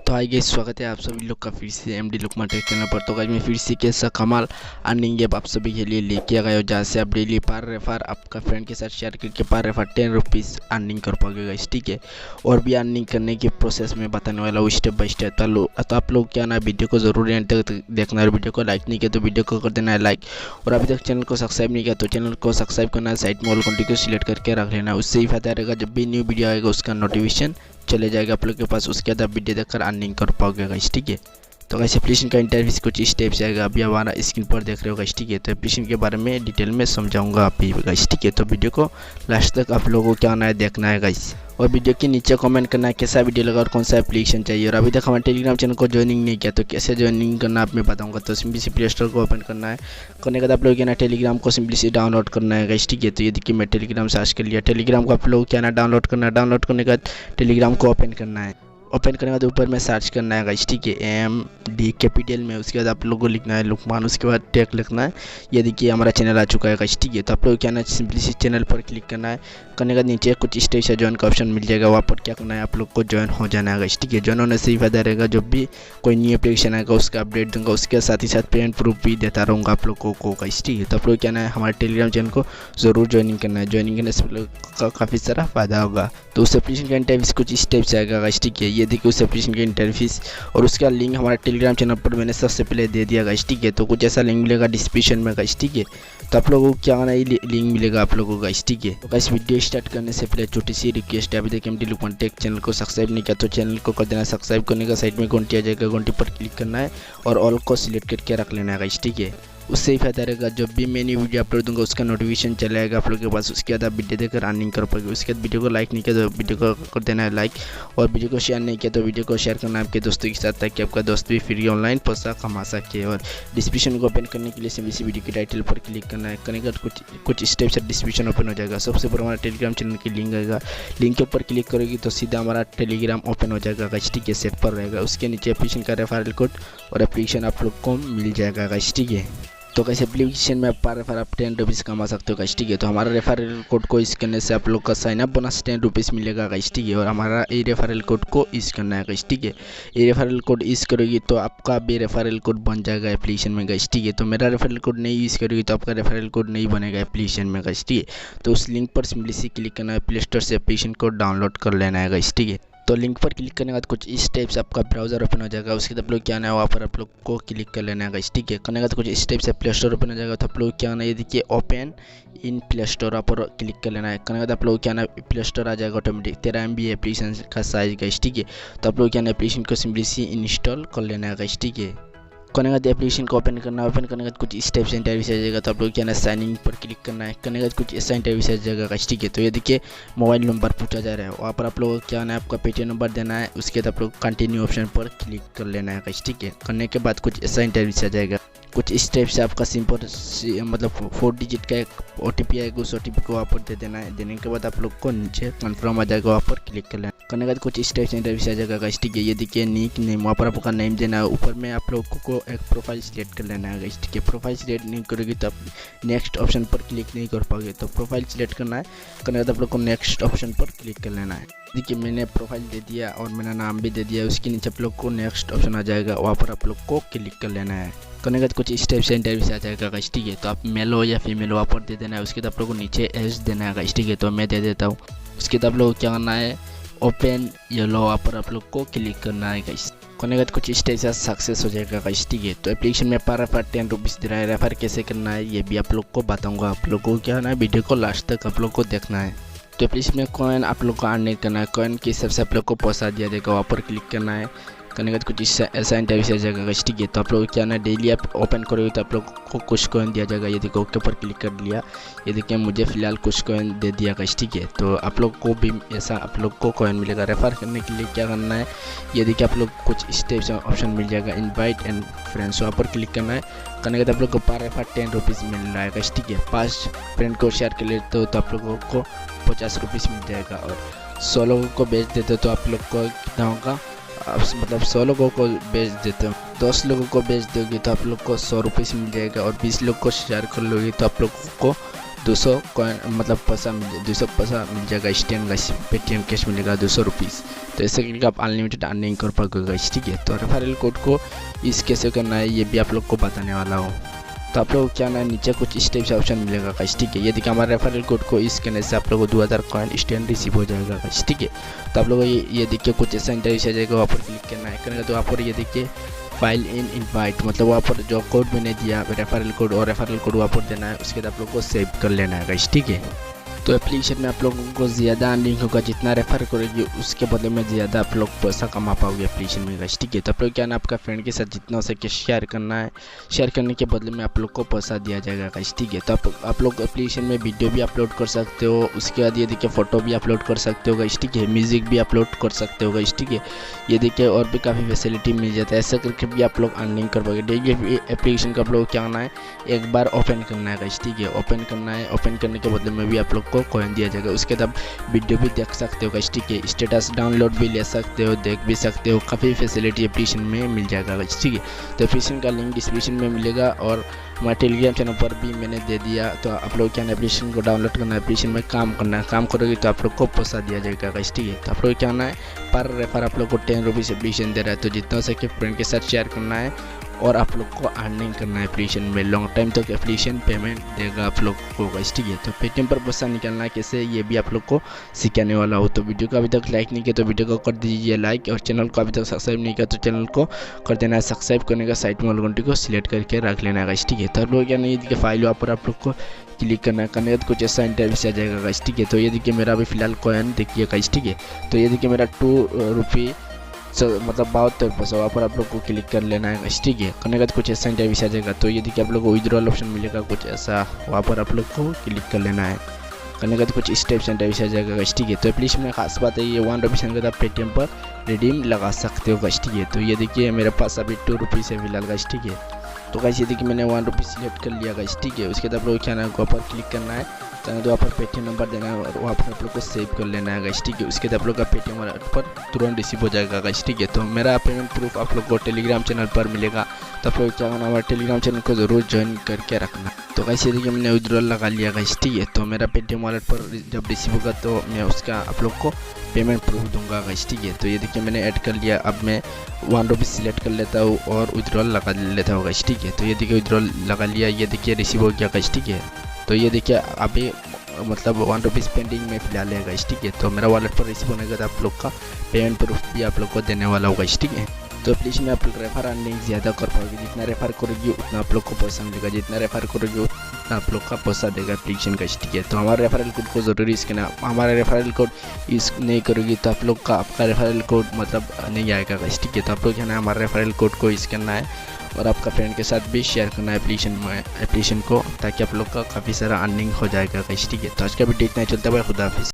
तो hi guys, स्वागत है आप सभी लोग का फिर से एमडी लुकमान टेक चैनल पर। तो गाइस मैं फिर से कैसा कमाल अर्निंग ऐप आप सभी के लिए लेके आ गया हूँ, जहाँ से आप डेली पर रेफर आपका फ्रेंड के साथ शेयर करके पर रेफर 10 रुपीज़ अर्निंग कर पाओगे गाइस, ठीक है। और भी अर्निंग करने की प्रोसेस में बताने वाला हूँ स्टेप बाय स्टेप। तो आप लोग क्या ना वीडियो को जरूर एंड तक देखना है। वीडियो को लाइक नहीं किया तो वीडियो को कर देना है लाइक, और अभी तक चैनल को सब्सक्राइब नहीं किया तो चैनल को सब्सक्राइब करना है, साइड में ऑल घंटी को सिलेक्ट करके रख लेना है। उससे ही फायदा रहेगा, जब भी न्यू वीडियो आएगा उसका नोटिफिकेशन चले जाएगा आप लोग के पास। उसके बाद आप वीडियो देखकर अर्निंग कर पाओगे गाइस, ठीक है। तो गाइस एप्लीकेशन का इंटरफेस कुछ इस टाइप से आएगा, अभी हमारा स्क्रीन पर देख रहे हो गाइस, ठीक है। तो एप्लीकेशन के बारे में डिटेल में समझाऊंगा अभी गाइस, ठीक है। तो वीडियो को लास्ट तक आप लोगों को क्या आना है देखना है गाइस, और वीडियो के नीचे कमेंट करना है कैसा वीडियो लगा और कौन सा एप्लीकेशन चाहिए। और अभी तक हमारे टेलीग्राम चैनल को ज्वाइनिंग नहीं किया तो कैसे ज्वाइनिंग करना आप मैं बताऊंगा। तो सिंपली से प्ले स्टोर को ओपन करना है, करने के बाद आप लोग क्या ना टेलीग्राम को सिंपली से डाउनलोड करना है गाइस, ठीक है। तो ये देखिए मैं टेलीग्राम सर्च कर लिया, टेलीग्राम को आप लोग क्या ना डाउनलोड करना है। डाउनलोड करने के बाद टेलीग्राम को ओपन करना है, ओपन करने के बाद ऊपर में सर्च करना है गाइस, ठीक है, MD कैपिटल में। उसके बाद आप लोगों को लिखना है लुकमान, उसके बाद टैग लिखना है। ये देखिए हमारा चैनल आ चुका है गाइस, ठीक है। तो आप लोग क्या ना सिंपली से चैनल पर क्लिक करना है, करने के बाद नीचे कुछ इस टाइप से ज्वाइन का ऑप्शन मिल जाएगा, वहाँ पर क्या करना है आप लोग को ज्वाइन हो जाना है गाइस, ठीक है। ज्वाइन होने से ही फायदा रहेगा, जब भी कोई न्यू एप्लीकेशन आएगा उसका अपडेट दूंगा, उसके साथ ही साथ पेमेंट प्रूफ भी देता रहूँगा आप लोगों को गाइस, ठीक है। तो आप लोग क्या ना है हमारे टेलीग्राम चैनल को जरूर ज्वाइनिंग करना है, ज्वाइनिंग करने से आप लोग का काफ़ी सारा फायदा होगा। तो उस एप्लीकेशन का इंटरफेस कुछ इस टाइप से आएगा गाइस, ठीक है। ये देखिए उस एप्लीकेशन का इंटरफेस, और उसका लिंक हमारे टेलीग्राम चैनल पर मैंने सबसे पहले दे दिया गाइस, ठीक है। तो कुछ ऐसा लिंक मिलेगा डिस्क्रिप्शन में गाइस, ठीक है। तो आप लोगों को क्या ना लिंक मिलेगा आप लोगों को गाइस, ठीक है। तो गाइस वीडियो स्टार्ट करने से पहले छोटी सी रिक्वेस्ट है, अभी तक एमडी लुकमान टेक चैनल को सब्सक्राइब नहीं किया तो चैनल को कर देना सब्सक्राइब। करने का साइड में घंटी आ जाएगा, घंटी पर क्लिक करना है और ऑल को सिलेक्ट करके रख लेना है गाइस, ठीक है। उससे ही फायदा रहेगा, जब भी मैं न्यू वीडियो अपलोड दूंगा उसका नोटिफिकेशन चला आएगा आप लोग के पास। उसके बाद आप वीडियो देखकर अर्निंग कर पाओगे। उसके बाद वीडियो को लाइक नहीं किया तो वीडियो को कर देना है लाइक, और वीडियो को शेयर नहीं किया तो वीडियो को शेयर करना है आपके दोस्तों के साथ, ताकि आपका दोस्त भी फ्री ऑनलाइन पैसा कमा सके। और डिस्क्रिप्शन को ओपन करने के लिए सिंपली सी वीडियो के टाइटल पर क्लिक करना है, करने के बाद कुछ स्टेप से डिस्क्रिप्शन ओपन हो जाएगा। सबसे ऊपर हमारा टेलीग्राम चैनल की लिंक आएगा, लिंक के ऊपर क्लिक करोगी तो सीधा हमारा टेलीग्राम ओपन हो जाएगा गाइस, ठीक है, सेट पर रहेगा। उसके नीचे एप्लीकेशन का रेफरल कोड और एप्लीकेशन आप लोग को मिल जाएगा गाइस, ठीक है। तो कैसे एप्लीकेशन में पर रेफर आप 10 रुपीज़ कमा सकते हो गाइस, ठीक है। तो हमारा रेफरल कोड को यूज़ करने से आप लोग का साइन अप बोनस 10 रुपीज़ मिलेगा गाइस, ठीक है। और हमारा ये रेफरल कोड को यूज़ करना है गाइस, ठीक है। ये रेफरल कोड यूज़ करोगी तो आपका भी रेफरल कोड बन जाएगा एप्लीकेशन में गाइस, ठीक है। तो मेरा रेफरल कोड नहीं यूज़ करोगी तो आपका रेफरल कोड नहीं बनेगा एप्लीकेशन में गाइस, ठीक है। तो उस लिंक पर सिंपली से क्लिक करना है, प्ले स्टोर से एप्लीकेशन को डाउनलोड कर लेना है गाइस, ठीक है। तो लिंक पर क्लिक करने के बाद कुछ इस टाइप से आपका ब्राउजर ओपन हो जाएगा। उसके बाद आप लोग क्या है वहाँ पर आप लोग को क्लिक कर लेना है गाइस, ठीक है। करने के बाद कुछ इस टाइप से प्ले स्टोर ओपन हो जाएगा। तो आप लोग क्या है ये देखिए ओपन इन प्ले स्टोर पर क्लिक कर लेना है। करने के बाद आप लोग क्या ना प्ले स्टोर आ जाएगा ऑटोमेटिक। 13 MB एप्लीकेशन का साइज गाइस, ठीक है। तो आप लोग क्या ना एप्लीकेशन को सिंपली सी इंस्टॉल कर लेना है गाइस, ठीक है। करने के बाद एप्लीकेशन को ओपन करना है, ओपन करने के बाद कुछ इस टाइप से इंटरव्यू आ जाएगा। तो आप लोग क्या ना साइन इन पर क्लिक करना है, करने के बाद कुछ ऐसा इंटरव्यू आ जाएगा गाइस, ठीक है। तो ये देखिए मोबाइल नंबर पूछा जा रहा है, वहाँ पर आप लोग क्या ना आपका पेटीएम नंबर देना है। उसके बाद आप लोग कंटिन्यू ऑप्शन पर क्लिक कर लेना है गाइस, ठीक है। करने के बाद कुछ ऐसा इंटरव्यू आ जाएगा, कुछ इस टाइप से आपका सिंपल मतलब 4 डिजिट का एक OTP आएगा, उस OTP को वहाँ पर दे देना है। देने के बाद आप लोग को नीचे कन्फर्म आ जाएगा, वहाँ पर क्लिक कर लेना। करने के बाद कुछ इस टाइप से इंटरव्यू आ जाएगा गाइस, ठीक है। ये देखिए निक नेम, वहाँ पर आपका नेम देना है। ऊपर में आप लोग को एक प्रोफाइल सिलेक्ट कर लेना है गाइस, ठीक है। प्रोफाइल सिलेक्ट नहीं करोगे तो आप नेक्स्ट ऑप्शन पर क्लिक नहीं कर पाओगे। तो प्रोफाइल सिलेक्ट करना है, करने के बाद आप लोग को नेक्स्ट ऑप्शन पर क्लिक कर लेना है। देखिए मैंने प्रोफाइल दे दिया और मेरा नाम भी दे दिया। उसके नीचे आप लोग को नेक्स्ट ऑप्शन आ जाएगा, वहाँ पर आप लोग को क्लिक कर लेना है। करने के बाद कुछ इस टाइप से इंटरव्यू आ जाएगा गाइस, ठीक है। तो आप मेल हो या फीमेल वहाँ पर दे देना है। उसके बाद आप लोग को नीचे एज देना है गाइस, ठीक है। तो मैं दे देता हूँ। उसके बाद आप लोग क्या करना है ओपन येलो, वहाँ पर आप लोग को क्लिक करना है गाइस। करने के बाद कुछ इस टाइप से सक्सेस हो जाएगा गाइस, ठीक है। तो एप्लीकेशन में पर रेफर 10 रुपीज़ दे रहा है। रेफर कैसे करना है ये भी आप लोग को बताऊँगा। आप लोग को क्या है ना वीडियो को लास्ट तक आप लोग को देखना है। तो एप्लीकेशन में कॉइन आप लोग को अर्न करना है, कॉइन के हिसाब से आप लोग को पैसा दिया जाएगा, वहाँ पर क्लिक करना है। करने के बाद कुछ ऐसा इंटरव्यू आ जाएगा गाइस, ठीक है। तो आप लोग क्या ना डेली आप ओपन करोगे तो आप लोग को कुछ कॉइन दिया जाएगा। ये देखो ओके पर क्लिक कर लिया, ये देखिए मुझे फिलहाल कुछ कॉइन दे दिया गाइस, ठीक है। तो आप लोग को भी ऐसा आप लोग को कॉइन मिलेगा। रेफर करने के लिए क्या करना है ये देखिए आप लोग कुछ इस टाइप से ऑप्शन मिल जाएगा, इनवाइट एंड फ्रेंड्स, वहाँ पर क्लिक करना है। करने के बाद आप लोग को पर रेफर 10 रुपीज़ मिल रहा है गाइस, ठीक है। 5 फ्रेंड को शेयर कर लेते हो तो आप लोगों को 50 रुपीज़ मिल जाएगा, और 100 लोगों को बेच देते हो तो आप लोग को कितना होगा, मतलब 100 लोगों को बेच देते हो। 10 लोगों को बेच दोगे तो आप लोग को 100 रुपीज़ मिल जाएगा, और 20 लोग को शेयर कर लोगे तो आप लोगों को 200 कॉइन मतलब पैसा 200 पैसा मिल जाएगा स्टैंड गाइस। पेटीएम कैश मिलेगा 200 रुपीज़। तो ऐसे करके आप अनलिमिटेड अर्निंग कर पाओगे गाइस, ठीक है। तो रेफरल कोड को इस कैसे करना है ये भी आप लोग को बताने वाला हूँ। तो आप लोग क्या ना नीचे कुछ इस टाइप से ऑप्शन मिलेगा गाइस, ठीक है। ये देखिए हमारे रेफरल कोड को इस करने से आप लोगों को 2000 कॉइन स्टैंड रिसीव हो जाएगा गाइस, ठीक है। तो आप लोगों को ये देखिए कुछ ऐसा इंटरव्यू आ जाएगा, वहाँ पर क्लिक करना है। करेंगे तो वहाँ पर ये देखिए फाइल इन इनवाइट मतलब वहाँ पर जो कोड मैंने दिया रेफरल कोड और रेफरल कोड वहाँ पर देना है। उसके बाद आप लोग को सेव कर लेना है गाइस, ठीक है। तो एप्लीकेशन में आप लोगों को ज़्यादा अर्निंग होगा, जितना रेफर करोगे उसके बदले में ज़्यादा आप लोग पैसा कमा पाओगे एप्लीकेशन में गाइस, ठीक है। तो आप लोग क्या ना आपका फ्रेंड के साथ जितना हो सके शेयर करना है, शेयर करने के बदले में आप लोग को पैसा दिया जाएगा गाइस, ठीक है। तो आप लोग एप्लीकेशन में वीडियो भी अपलोड कर सकते हो, उसके बाद ये देखिए फ़ोटो भी अपलोड कर सकते हो गाइस, ठीक है। म्यूज़िक भी अपलोड कर सकते हो गाइस, ठीक है। ये देखिए और भी काफ़ी फैसिलिटी मिल जाता है, ऐसा करके भी आप लोग अर्निंग कर पाओगे। डेली एप्लीकेशन का आप लोग क्या करना है, एक बार ओपन करना है गाइस, ठीक है। ओपन करना है, ओपन करने के बदले में भी आप लोग को कॉइन दिया जाएगा। उसके बाद वीडियो भी देख सकते हो गाइस, ठीक है। स्टेटस डाउनलोड भी ले सकते हो, देख भी सकते हो, काफ़ी फैसिलिटी एप्लीकेशन में मिल जाएगा गाइस, ठीक है। तो एप्लीकेशन का लिंक डिस्क्रिप्शन में मिलेगा और हमारे टेलीग्राम चैनल पर भी मैंने दे दिया। तो आप लोग क्या एप्लीकेशन को डाउनलोड करना है, एप्लीकेशन में काम करना है, काम करोगे तो आप लोग को पैसा दिया जाएगा गाइस, ठीक है। तो आप लोग क्या करना है, पर रेफर आप लोग को 10 रुपीज़ एप्लीकेशन दे रहा है। तो जितना हो सके फ्रेंड के साथ शेयर करना है और आप लोग को अर्निंग करना है एप्लीकेशन में। लॉन्ग टाइम तक एप्लीकेशन पेमेंट देगा आप लोग को गाइस, ठीक है। तो पेटीएम पर पैसा निकालना है कैसे ये भी आप लोग को सिखाने वाला हो। तो वीडियो को अभी तक लाइक नहीं किया तो वीडियो को कर दीजिए लाइक, और चैनल को अभी तक सब्सक्राइब नहीं किया तो चैनल को कर देना है सब्सक्राइब। करने का साइड में घंटी को सिलेक्ट करके रख लेना है गाइस, ठीक है। तो आप लोग क्या नहीं देखिए फाइल वहाँ पर आप लोग को क्लिक करना है, करने के बाद कुछ ऐसा इंटरव्यू आ जाएगा गाइस, ठीक है। तो ये देखिए मेरा अभी फिलहाल कॉइन देखिए गाइस, ठीक है। तो ये देखिए मेरा 2 रुपये मतलब 72 पैसा, वहाँ पर आप लोग को क्लिक कर लेना है गाइस, ठीक है। करने के बाद कुछ ऐसा इंटरव्यू आ जाएगा। तो ये देखिए आप लोग को विड्रॉल ऑप्शन मिलेगा कुछ ऐसा, वहाँ पर आप लोग को क्लिक कर लेना है। करने के बाद कुछ इस टाइप से इंटरव्यू आ जाएगा गाइस, ठीक है। तो एप्लीकेशन में खास बात है ये 1 रुपीज़ आप पेटीएम पर रिडीम लगा सकते हो गाइस, ठीक है। तो ये देखिए मेरे पास अभी 2 रुपीज़ है फिलहाल गाइस, ठीक है। तो गाइस ये देखिए मैंने 1 रुपीज़ सिलेक्ट कर लिया गाइस, ठीक है। उसके बाद आप लोग क्या ना वहाँ पर क्लिक करना है, तो वहाँ पर पेटीएम नंबर देना है और वहाँ पर आप लोग को सेव कर लेना है गाइस, ठीक है। उसके बाद आप लोग का पेटीएम पर तुरंत रिसीव हो जाएगा गाइस, ठीक है। तो मेरा पेमेंट प्रूफ आप लोग को टेलीग्राम चैनल पर मिलेगा। तो आप लोग क्या करना, हमारे टेलीग्राम चैनल को ज़रूर ज्वाइन करके रखना। तो गाइस ये देखिए मैंने विड्रॉल लगा लिया गाइस, ठीक है। तो मेरा पेटीएम वॉलेट पर जब रिसीव होगा तो मैं उसका आप लोग को पेमेंट प्रूफ दूंगा गाइस, ठीक है। तो ये देखिए मैंने ऐड कर लिया। अब मैं 1 रुपीज़ सिलेक्ट कर लेता हूँ और विड्रॉल लगा लेता हूँ गाइस, ठीक है। तो ये देखिए विड्रॉल लगा लिया, ये देखिए रिसीव हो गया गाइस, ठीक है। तो ये देखिए अभी मतलब 1 रुपीज़ पेंडिंग में फिलहाल है गाइस, ठीक है। तो मेरा वॉलेट पर रिसीव होने के बाद आप लोग का पेमेंट प्रूफ भी आप लोग को देने वाला होगा गाइस, ठीक है। तो प्लीज़ में आप लोग रेफर अर्निंग ज़्यादा कर पाओगे, जितना रेफर करोगे उतना आप लोग को पैसा मिलेगा, जितना रेफर करोगे उतना आप लोग का पैसा देगा एप्लीकेशन का, ठीक है। तो हमारे रेफरल कोड को ज़रूरी इसके ना हमारा रेफरल कोड यूज़ नहीं करोगी तो आप लोग का आपका रेफरल कोड मतलब नहीं आएगा गाइस, ठीक है। तो आप लोग है ना हमारे रेफरल कोड को यूज़ करना है और आपका फ्रेंड के साथ भी शेयर करना है एप्लीकेशन को, ताकि आप लोग का काफ़ी सारा अर्निंग हो जाएगा गाइस, ठीक है। तो आज का वीडियो इतना ही चलता है, खुदा हाफिज़।